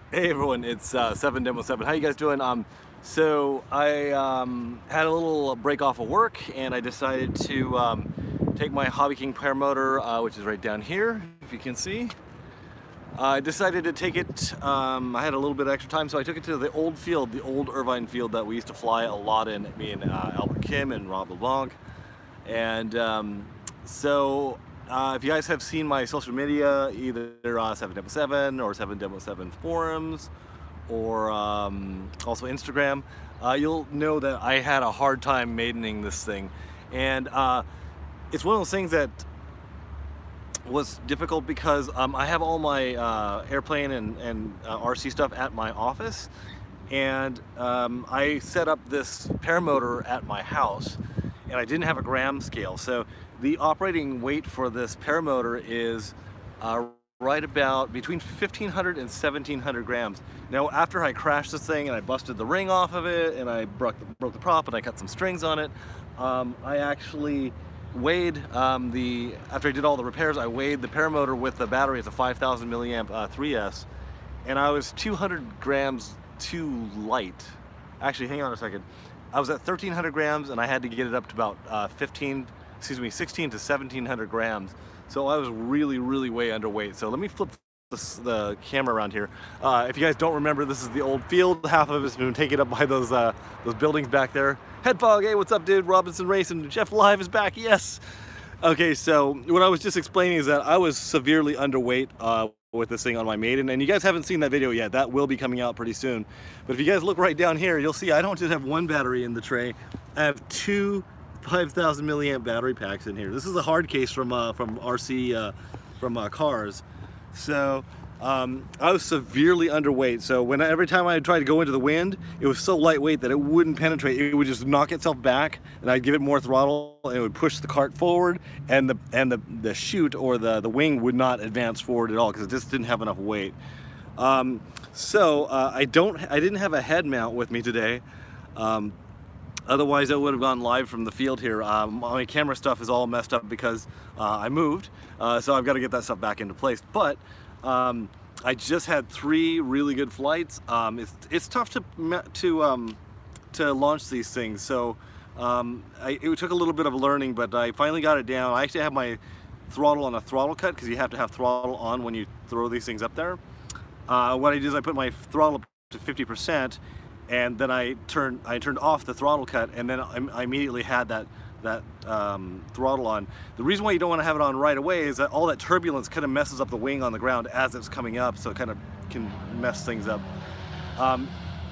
Hey everyone, it's 7 Demo 7. How you guys doing? So I had a little break off of work and I decided to take my Hobby King paramotor, which is right down here, if you can see. I decided to take it, I had a little bit of extra time, so I took it to the old field, the old Irvine field that we used to fly a lot in, me and Albert Kim and Rob LeBlanc. And if you guys have seen my social media, either 7 Demo 7 or 7 Demo 7 forums, or also Instagram, you'll know that I had a hard time maidening this thing. And it's one of those things that was difficult because I have all my airplane and RC stuff at my office, and I set up this paramotor at my house, and I didn't have a gram scale. So the operating weight for this paramotor is right about between 1,500 and 1,700 grams. Now, after I crashed this thing and I busted the ring off of it and I broke the prop and I cut some strings on it, I actually weighed after I did all the repairs, I weighed the paramotor with the battery. It's a 5,000 milliamp 3S, and I was 200 grams too light. Actually, hang on a second. I was at 1,300 grams and I had to get it up to about 16 to 1,700 grams. So I was really way underweight. So let me flip the camera around here. If you guys don't remember, this is the old field. Half of it's been taken up by those buildings back there. Head Fog, hey, what's up, dude? Robinson Racing, Jeff Live is back, yes. Okay, so what I was just explaining is that I was severely underweight with this thing on my maiden, and you guys haven't seen that video yet. That will be coming out pretty soon. But if you guys look right down here, you'll see I don't just have one battery in the tray. I have two 5,000 milliamp battery packs in here. This is a hard case from RC cars. So I was severely underweight. So every time I tried to go into the wind, it was so lightweight that it wouldn't penetrate. It would just knock itself back, and I'd give it more throttle, and it would push the cart forward, and the chute or the wing would not advance forward at all because it just didn't have enough weight. I didn't have a head mount with me today. Otherwise, I would have gone live from the field here. My camera stuff is all messed up because I moved, so I've got to get that stuff back into place. But I just had 3 really good flights. It's tough to launch these things, so it took a little bit of learning, but I finally got it down. I actually have my throttle on a throttle cut because you have to have throttle on when you throw these things up there. What I did is I put my throttle up to 50%. And then I turned off the throttle cut, and then I immediately had that throttle on. The reason why you don't want to have it on right away is that all that turbulence kind of messes up the wing on the ground as it's coming up, so it kind of can mess things up.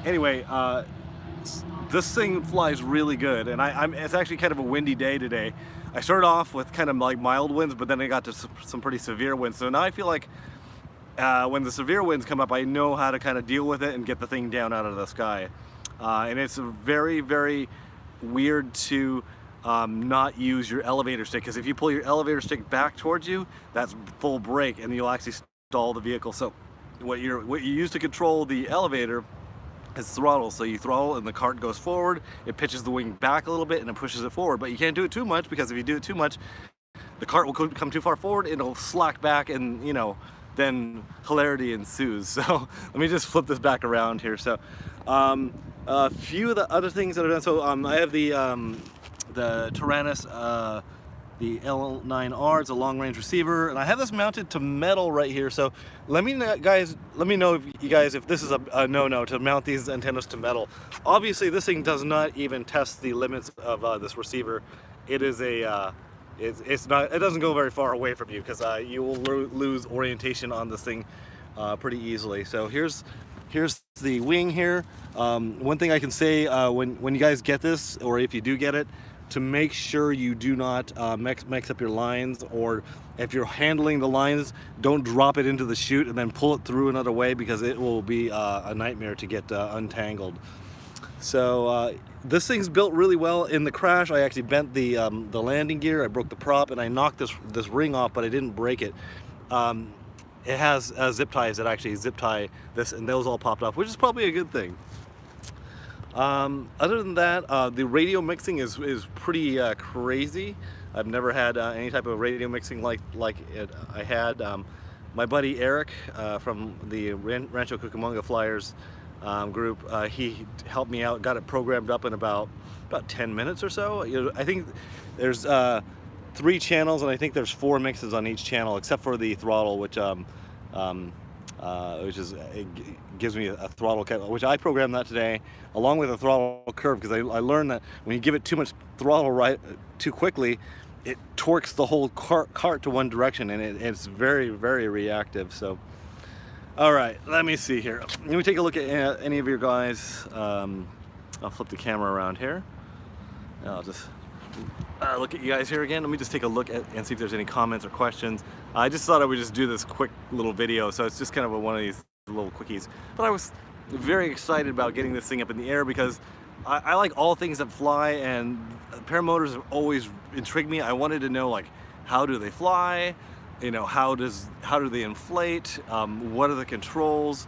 Anyway, this thing flies really good, and it's actually kind of a windy day today. I started off with kind of like mild winds, but then I got to some pretty severe winds. So now I feel like when the severe winds come up, I know how to kind of deal with it and get the thing down out of the sky. And it's very weird to not use your elevator stick, because if you pull your elevator stick back towards you, that's full brake and you'll actually stall the vehicle. So what you use to control the elevator is throttle. So you throttle and the cart goes forward, it pitches the wing back a little bit and it pushes it forward. But you can't do it too much, because if you do it too much, the cart will come too far forward, it'll slack back, and then hilarity ensues. So let me just flip this back around here. So a few of the other things that I've done. So I have the Tyrannus, the L9R. It's a long-range receiver, and I have this mounted to metal right here. So let me know if this is a no-no to mount these antennas to metal. Obviously, this thing does not even test the limits of this receiver. It is a it doesn't go very far away from you, because you will lose orientation on this thing pretty easily. So here's the wing here. One thing I can say, when you guys get this, or if you do get it, to make sure you do not mix up your lines, or if you're handling the lines, don't drop it into the chute and then pull it through another way, because it will be a nightmare to get untangled. So this thing's built really well. In the crash, I actually bent the landing gear, I broke the prop, and I knocked this ring off, but I didn't break it. It has zip ties that actually zip tie this, and those all popped off, which is probably a good thing. Other than that, the radio mixing is pretty crazy. I've never had any type of radio mixing like it I had. my buddy Eric from the Rancho Cucamonga Flyers group, he helped me out, got it programmed up in about 10 minutes or so. I think there's 3 channels, and I think there's 4 mixes on each channel, except for the throttle, which it gives me a throttle cut, which I programmed that today, along with a throttle curve, because I learned that when you give it too much throttle too quickly, it torques the whole cart to one direction, and it's very, very reactive. So, all right, let me see here. Let me take a look at any of your guys. I'll flip the camera around here. I'll just look at you guys here again. Let me just take a look at and see if there's any comments or questions. I just thought I would just do this quick little video, so it's just kind of one of these little quickies. But I was very excited about getting this thing up in the air because I like all things that fly, and paramotors have always intrigued me. I wanted to know, like, how do they fly? You know, how do they inflate? What are the controls?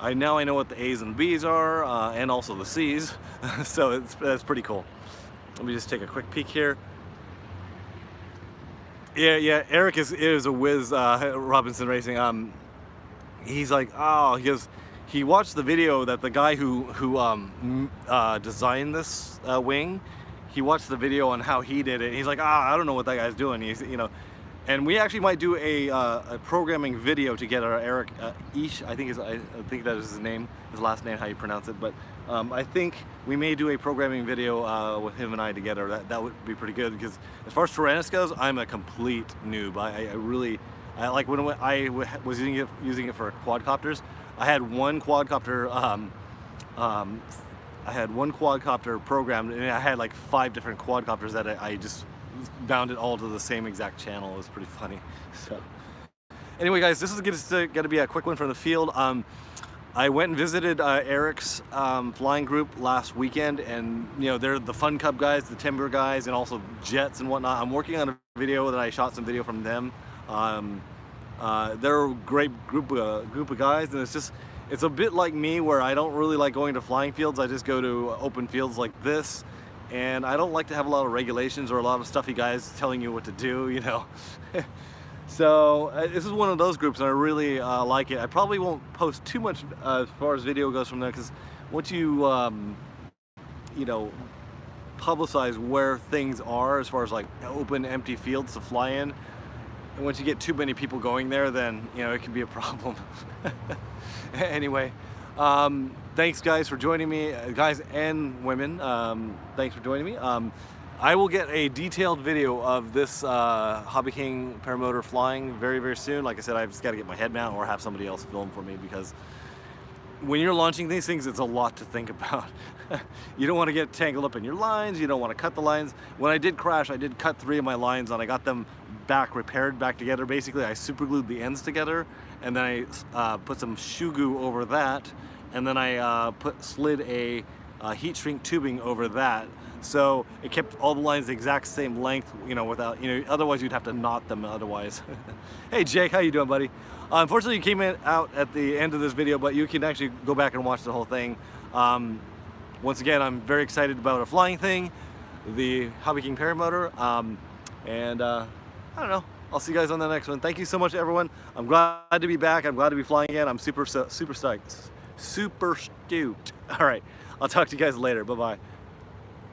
Now I know what the A's and B's are, and also the C's. So that's pretty cool. Let me just take a quick peek here. Yeah, Eric is a whiz, Robinson Racing. He's like, oh, he watched the video that the guy who designed this wing, he watched the video on how he did it. And he's like, I don't know what that guy's doing. And we actually might do a programming video together. Eric Ish, I think that is his name, his last name, how you pronounce it. But I think we may do a programming video with him and I together. That would be pretty good, because as far as Tyrannus goes, I'm a complete noob. I like when I was using it for quadcopters. I had one quadcopter. I had one quadcopter programmed, and I had like 5 different quadcopters that I just bound it all to the same exact channel. It was pretty funny. So anyway, guys, this is going to be a quick one from the field. I went and visited Eric's flying group last weekend, and they're the Fun Cub guys, the Timber guys, and also Jets and whatnot. I'm working on a video that I shot some video from them. They're a great group of guys, and it's a bit like me, where I don't really like going to flying fields. I just go to open fields like this, and I don't like to have a lot of regulations or a lot of stuffy guys telling you what to do, So this is one of those groups, and I really like it. I probably won't post too much as far as video goes from there, because once you publicize where things are as far as like open, empty fields to fly in, and once you get too many people going there, then it can be a problem. Anyway, thanks guys for joining me, guys and women. Thanks for joining me. I will get a detailed video of this Hobby King paramotor flying very, very soon. Like I said, I've just got to get my head mount or have somebody else film for me, because when you're launching these things, it's a lot to think about. You don't want to get tangled up in your lines. You don't want to cut the lines. When I did crash, I did cut 3 of my lines, and I got them repaired back together. Basically, I super glued the ends together, and then I put some shoe goo over that, and then I slid a heat shrink tubing over that. So it kept all the lines the exact same length, without, otherwise you'd have to knot them otherwise. Hey Jake, how you doing, buddy? Unfortunately, you came out at the end of this video, but you can actually go back and watch the whole thing. Once again, I'm very excited about a flying thing, the Hobby King paramotor, and I don't know. I'll see you guys on the next one. Thank you so much, everyone. I'm glad to be back. I'm glad to be flying again. I'm super stoked. Super stoked. All right. I'll talk to you guys later. Bye-bye.